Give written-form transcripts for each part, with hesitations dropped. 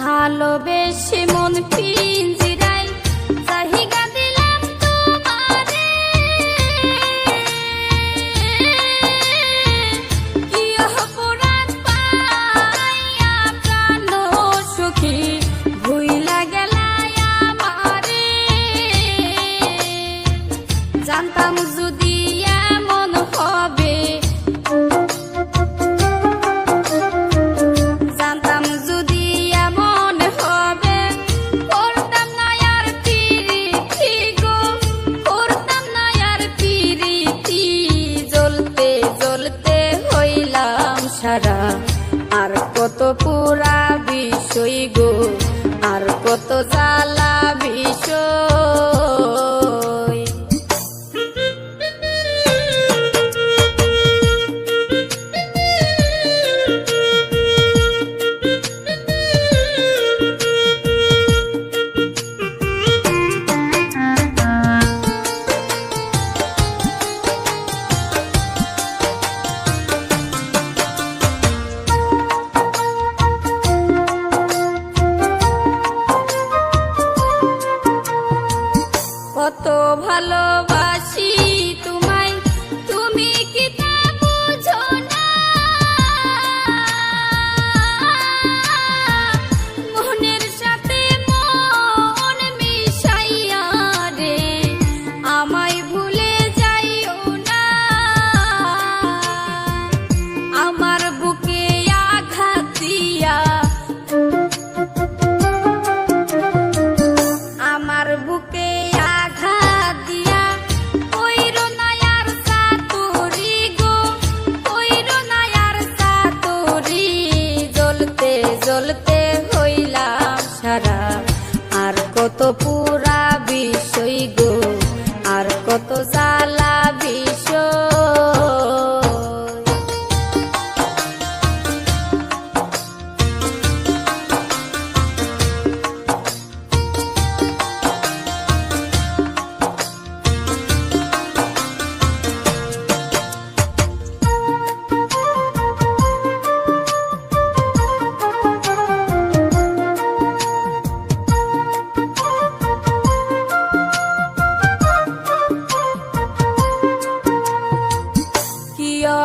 ভালোবেসে মন পিঞ্জিরায় জাহিগা দিলাম তোমারে, কি অপরাধ পাইয়া প্রাণ সখী ভুইলা গেলায় আমারে। জানতাম যদি এমন হবে, আর কত পুরা বিষয় গো, আর কত জ্বালা বিষয়। কত ভালোবাসি তোমায়, তুমি কি তা বুঝো না? মনের সাথে মন মিশাইয়া রে আমায় ভুলে যাইও না। আমার বুকে আঘাত দিয়া, আমার বুকে জ্বলতে হইলাম সারা। আর কত পুরা বিষয় গো, আর কত জ্বালা বিষয়।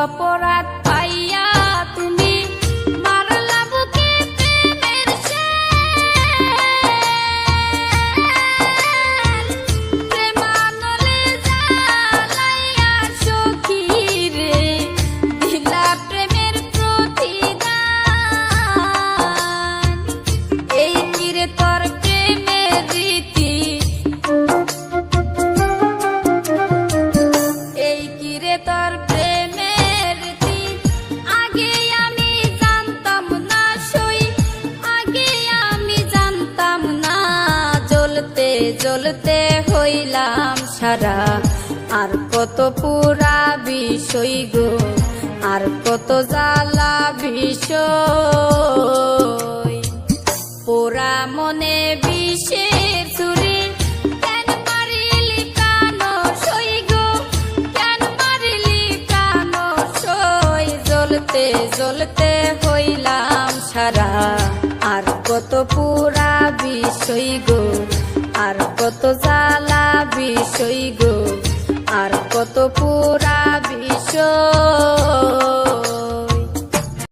অপরাধ পাইয়া তুমি মারলা বুকে প্রেমের প্রেমানলে জ্বালাইয়া সখী রে দিলা প্রেমের প্রতিদান। এই কিরে তোর প্রেমের রীতি, এই কিরে তোর জ্বলতে হইলাম সারা। আর কত পুরা বিষয় গো, আর কত জ্বালা বিষয়। পোড়া মনে বিষের ছুরি কেন মারিলি প্রাণ সই গো, কেন মারিলি প্রাণ সই। জ্বলতে জ্বলতে হইলাম সারা। আর কত পুরা বিষয় গো, আর কত জ্বালা বিষয় গো, আর কত পুরা বিষয়।